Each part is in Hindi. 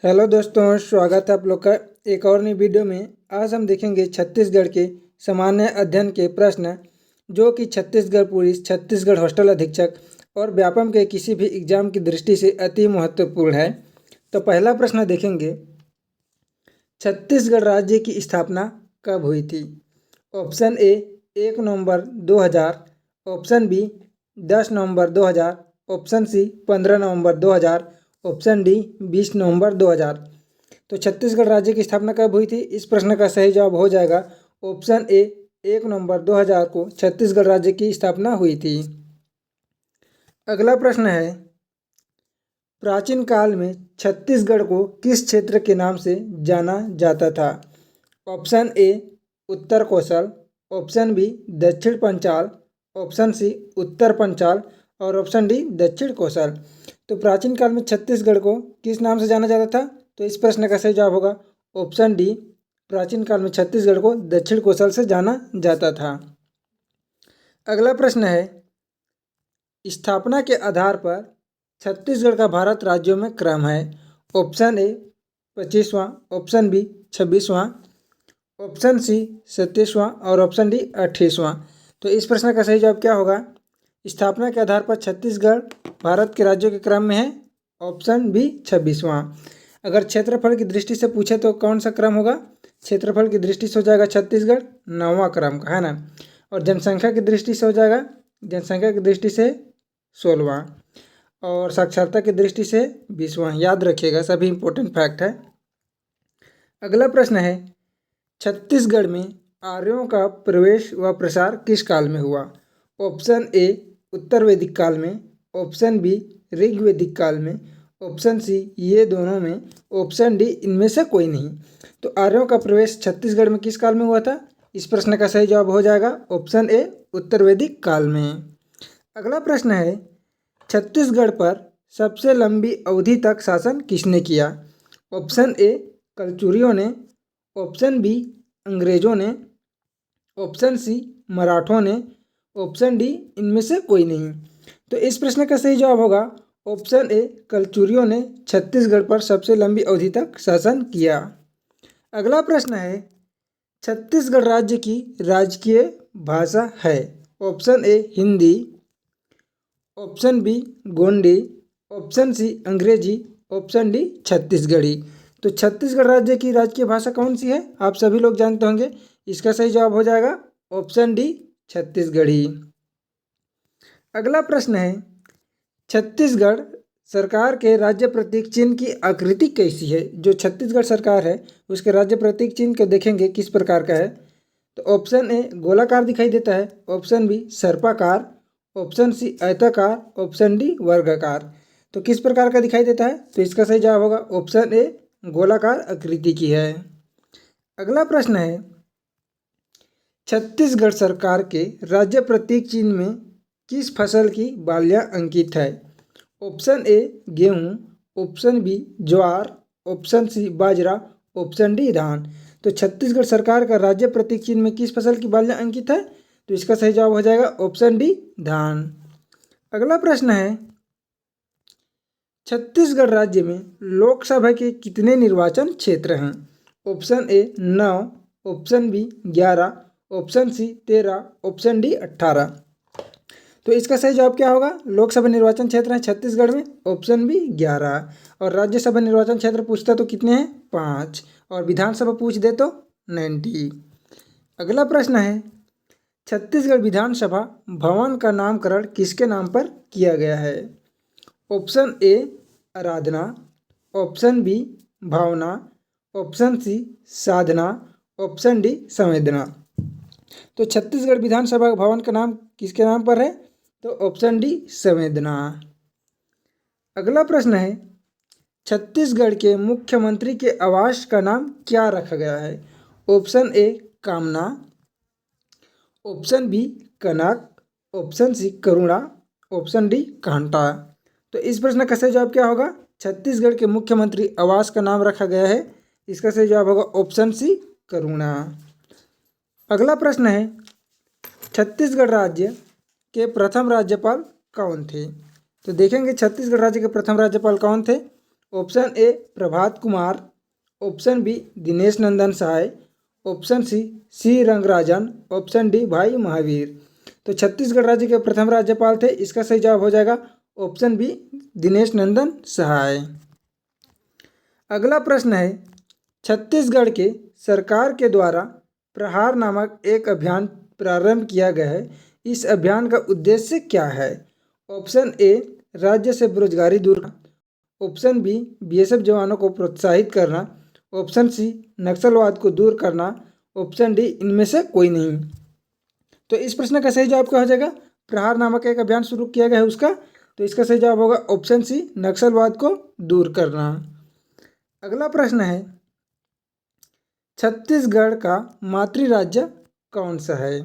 हेलो दोस्तों, स्वागत है आप लोग का एक और नई वीडियो में। आज हम देखेंगे छत्तीसगढ़ के सामान्य अध्ययन के प्रश्न जो कि छत्तीसगढ़ पुलिस, छत्तीसगढ़ हॉस्टल अधीक्षक और व्यापम के किसी भी एग्जाम की दृष्टि से अति महत्वपूर्ण है। तो पहला प्रश्न देखेंगे, छत्तीसगढ़ राज्य की स्थापना कब हुई थी? ऑप्शन ए 1 नवंबर 2000, ऑप्शन बी 10 नवंबर 2000, ऑप्शन सी 15 नवंबर 2000, ऑप्शन डी 20 नवंबर 2000। तो छत्तीसगढ़ राज्य की स्थापना कब हुई थी? इस प्रश्न का सही जवाब हो जाएगा ऑप्शन ए 1 नवंबर 2000 को छत्तीसगढ़ राज्य की स्थापना हुई थी। अगला प्रश्न है, प्राचीन काल में छत्तीसगढ़ को किस क्षेत्र के नाम से जाना जाता था? Option A Uttar Kaushal, option B Dakshin Panchal, option C Uttar Panchal और ऑप्शन डी दक्षिण कौशल। तो प्राचीन काल में छत्तीसगढ़ को किस नाम से जाना जाता था? तो इस प्रश्न का सही जवाब होगा ऑप्शन डी, प्राचीन काल में छत्तीसगढ़ को दक्षिण कौशल से जाना जाता था। अगला प्रश्न है, स्थापना के आधार पर छत्तीसगढ़ का भारत राज्यों में क्रम है। ऑप्शन ए 25वां, ऑप्शन बी 26वां, ऑप्शन सी 27वां और ऑप्शन डी 28वां। तो इस प्रश्न का सही जवाब क्या होगा? स्थापना के आधार पर छत्तीसगढ़ भारत के राज्यों के क्रम में है, ऑप्शन बी 26वां। अगर क्षेत्रफल की दृष्टि से पूछे तो कौन सा क्रम होगा? क्षेत्रफल की दृष्टि से हो जाएगा छत्तीसगढ़ 9वां क्रम का, है ना। और जनसंख्या की दृष्टि से हो जाएगा, जनसंख्या की दृष्टि से 16वां और साक्षरता की दृष्टि से 20वां। याद रखिएगा, सभी इंपॉर्टेंट फैक्ट है। अगला प्रश्न है, छत्तीसगढ़ में आर्यों का प्रवेश व प्रसार किस काल में हुआ? ऑप्शन ए उत्तर वैदिक काल में, ऑप्शन बी ऋग्वैदिक काल में, ऑप्शन सी ये दोनों में, ऑप्शन डी इनमें से कोई नहीं। तो आर्यों का प्रवेश छत्तीसगढ़ में किस काल में हुआ था? इस प्रश्न का सही जवाब हो जाएगा ऑप्शन ए उत्तर वैदिक काल में। अगला प्रश्न है, छत्तीसगढ़ पर सबसे लंबी अवधि तक शासन किसने किया? ऑप्शन ए कलचुरियों ने, ऑप्शन बी अंग्रेजों ने, ऑप्शन सी मराठों ने, ऑप्शन डी इनमें से कोई नहीं। तो इस प्रश्न का सही जवाब होगा ऑप्शन ए कलचुरियों ने छत्तीसगढ़ पर सबसे लंबी अवधि तक शासन किया। अगला प्रश्न है, छत्तीसगढ़ राज्य की राजकीय भाषा है। Option A Hindi, option B Gondi, option C Angrezi, option D Chhattisgarhi. तो छत्तीसगढ़ राज्य की राजकीय भाषा कौन सी है? आप सभी लोग जानते होंगे। इसका सही जवाब हो जाएगा ऑप्शन डी छत्तीसगढ़ी। अगला प्रश्न है, छत्तीसगढ़ सरकार के राज्य प्रतीक चिन्ह की आकृति कैसी है? जो छत्तीसगढ़ सरकार है उसके राज्य प्रतीक चिन्ह को देखेंगे किस प्रकार का है। तो ऑप्शन ए गोलाकार दिखाई देता है, ऑप्शन बी सर्पाकार, ऑप्शन सी आयताकार, ऑप्शन डी वर्गाकार। तो किस प्रकार का दिखाई देता है? तो इसका सही जवाब होगा ऑप्शन ए गोलाकार आकृति की है। अगला प्रश्न है, छत्तीसगढ़ सरकार के राज्य प्रतीक चिन्ह में किस फसल की बालियां अंकित है? ऑप्शन ए गेहूं, ऑप्शन बी ज्वार, ऑप्शन सी बाजरा, ऑप्शन डी धान। तो छत्तीसगढ़ सरकार का राज्य प्रतीक चिन्ह में किस फसल की बालियां अंकित है? तो इसका सही जवाब हो जाएगा ऑप्शन डी धान। अगला प्रश्न है, छत्तीसगढ़ राज्य में लोकसभा के कितने निर्वाचन क्षेत्र हैं? Option A 9, option B 11, option C 13, option D 18। तो इसका सही जवाब क्या होगा? लोकसभा निर्वाचन क्षेत्र है छत्तीसगढ़ में, ऑप्शन बी 11। और राज्यसभा निर्वाचन क्षेत्र पूछता तो कितने हैं? 5। और विधानसभा पूछ दे तो 90। अगला प्रश्न है, छत्तीसगढ़ विधानसभा भवन का नामकरण किसके नाम पर किया गया है? ऑप्शन ए आराधना, ऑप्शन बी भावना, ऑप्शन सी साधना, ऑप्शन डी संवेदना। तो छत्तीसगढ़ विधानसभा भवन का नाम किसके नाम पर है? तो ऑप्शन डी संवेदना। अगला प्रश्न है, छत्तीसगढ़ के मुख्यमंत्री के आवास का नाम क्या रखा गया है? ऑप्शन ए कामना, ऑप्शन बी कनक, ऑप्शन सी करुणा, ऑप्शन डी कांटा। तो इस प्रश्न का सही जवाब क्या होगा? छत्तीसगढ़ के मुख्यमंत्री आवास का नाम रखा गया है, इसका सही जवाब होगा ऑप्शन सी करुणा। अगला प्रश्न है, छत्तीसगढ़ राज्य के प्रथम राज्यपाल कौन थे? तो देखेंगे छत्तीसगढ़ राज्य के प्रथम राज्यपाल कौन थे। Option A Prabhat Kumar, option B Dinesh Nandan Sahay, option C Rangarajan, option D Bhai Mahavir. तो छत्तीसगढ़ राज्य के प्रथम राज्यपाल थे, इसका सही जवाब हो जाएगा ऑप्शन बी दिनेश नंदन सहाय। अगला प्रश्न है, छत्तीसगढ़ के सरकार के द्वारा प्रहार नामक एक अभियान प्रारंभ किया गया है, इस अभियान का उद्देश्य क्या है? ऑप्शन ए राज्य से बेरोजगारी दूर करना, ऑप्शन बी बीएसएफ जवानों को प्रोत्साहित करना, ऑप्शन सी नक्सलवाद को दूर करना, ऑप्शन डी इनमें से कोई नहीं। तो इस प्रश्न का सही जवाब क्या हो जाएगा? प्रहार नामक एक अभियान शुरू किया गया है उसका, तो इसका सही जवाब होगा ऑप्शन सी नक्सलवाद को दूर करना। अगला प्रश्न है, छत्तीसगढ़ का मातृ राज्य कौन सा है?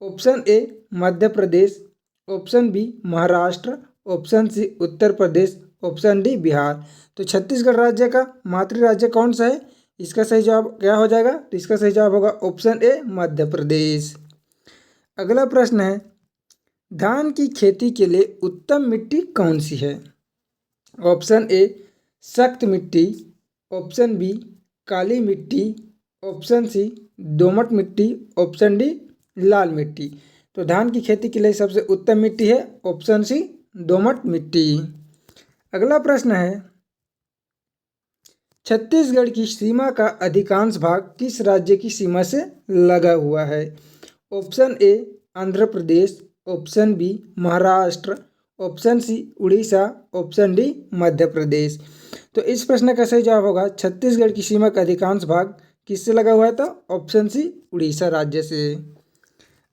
Option A Madhya Pradesh, option B Maharashtra, option C Uttar Pradesh, option D Bihar. तो छत्तीसगढ़ राज्य का मातृ राज्य कौन सा है? इसका सही जवाब क्या हो जाएगा? तो इसका सही जवाब होगा ऑप्शन ए मध्य प्रदेश। अगला प्रश्न है, धान की खेती के लिए उत्तम मिट्टी कौन सी है? ऑप्शन ए सख्त मिट्टी, ऑप्शन बी काली मिट्टी, ऑप्शन सी दोमट मिट्टी, ऑप्शन डी लाल मिट्टी। तो धान की खेती के लिए सबसे उत्तम मिट्टी है ऑप्शन सी दोमट मिट्टी। अगला प्रश्न है, छत्तीसगढ़ की सीमा का अधिकांश भाग किस राज्य की सीमा से लगा हुआ है? Option A Andhra Pradesh, option B Maharashtra, option C Orissa, option D Madhya Pradesh. तो इस प्रश्न का सही जवाब होगा छत्तीसगढ़ की सीमा का अधिकांश भाग किससे लगा हुआ है? तो ऑप्शन सी उड़ीसा राज्य से।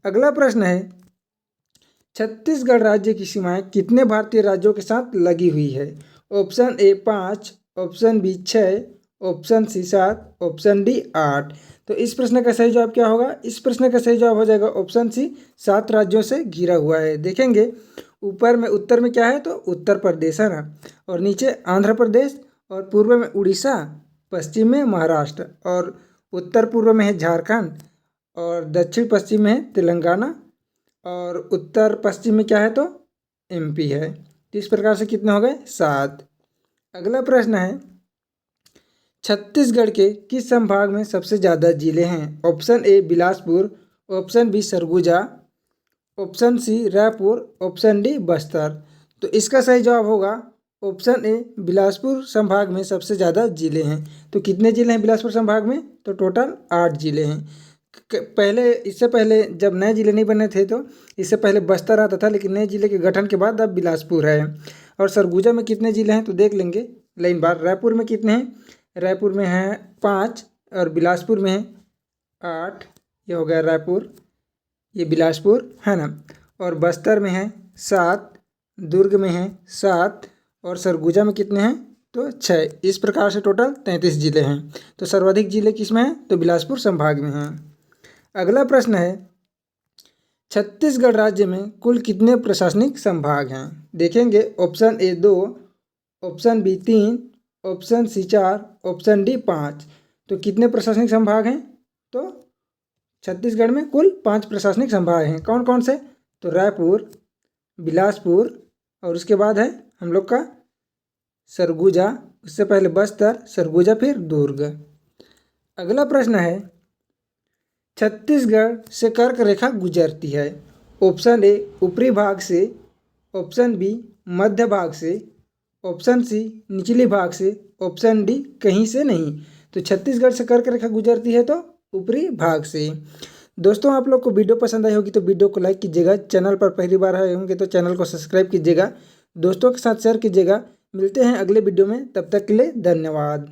अगला प्रश्न है, छत्तीसगढ़ राज्य की सीमाएं कितने भारतीय राज्यों के साथ लगी हुई है? Option A 5, option B 6, option C 7, option D 8। तो इस प्रश्न का सही जवाब क्या होगा? इस प्रश्न का सही जवाब हो जाएगा ऑप्शन सी 7 राज्यों से घिरा हुआ है। देखेंगे ऊपर में उत्तर में क्या है? तो उत्तर प्रदेश है ना, और नीचे आंध्र प्रदेश, और पूर्व में उड़ीसा, पश्चिम में महाराष्ट्र, और उत्तर पूर्व में है झारखंड, और दक्षिण पश्चिम में है तेलंगाना, और उत्तर पश्चिम में क्या है? तो एमपी है। तो इस प्रकार से कितने हो गए? 7। अगला प्रश्न है, छत्तीसगढ़ के किस संभाग में सबसे ज़्यादा जिले हैं? Option A Bilaspur, option B Surguja, option C Raipur, option D Bastar. तो इसका सही जवाब होगा ऑप्शन ए बिलासपुर संभाग में सबसे ज़्यादा जिले हैं। तो कितने जिले हैं बिलासपुर संभाग में? तो टोटल 8 जिले हैं। पहले इससे पहले जब नए जिले नहीं बने थे तो इससे पहले बस्तर आता था, लेकिन नए जिले के गठन के बाद अब बिलासपुर है। और सरगुजा में कितने जिले हैं? तो देख लेंगे लाइन बार। रायपुर में कितने हैं? रायपुर में हैं 5, और बिलासपुर में है 8। ये हो गया रायपुर, ये बिलासपुर है ना। और बस्तर में है 7, दुर्ग में है 7, और सरगुजा में कितने हैं? तो 6। इस प्रकार से टोटल 33 जिले हैं। तो सर्वाधिक जिले किस में हैं? तो बिलासपुर संभाग में हैं। अगला प्रश्न है, छत्तीसगढ़ राज्य में कुल कितने प्रशासनिक संभाग हैं? देखेंगे option A 2, option B 3, option C 4, option D 5। तो कितने प्रशासनिक संभाग हैं? तो छत्तीसगढ़ में कुल 5 प्रशासनिक संभाग हैं। कौन कौन से? तो रायपुर, बिलासपुर, और उसके बाद है हम लोग का सरगुजा, उससे पहले बस्तर, सरगुजा, फिर दुर्ग। अगला प्रश्न है, छत्तीसगढ़ से कर्क रेखा गुजरती है। ऑप्शन ए ऊपरी भाग से, ऑप्शन बी मध्य भाग से, ऑप्शन सी निचली भाग से, ऑप्शन डी कहीं से नहीं। तो छत्तीसगढ़ से कर्क रेखा गुजरती है तो ऊपरी भाग से। दोस्तों, आप लोग को वीडियो पसंद आई होगी तो वीडियो को लाइक कीजिएगा। चैनल पर पहली बार आए होंगे तो चैनल को सब्सक्राइब कीजिएगा। दोस्तों के साथ शेयर कीजिएगा। मिलते हैं अगले वीडियो में, तब तक के लिए धन्यवाद।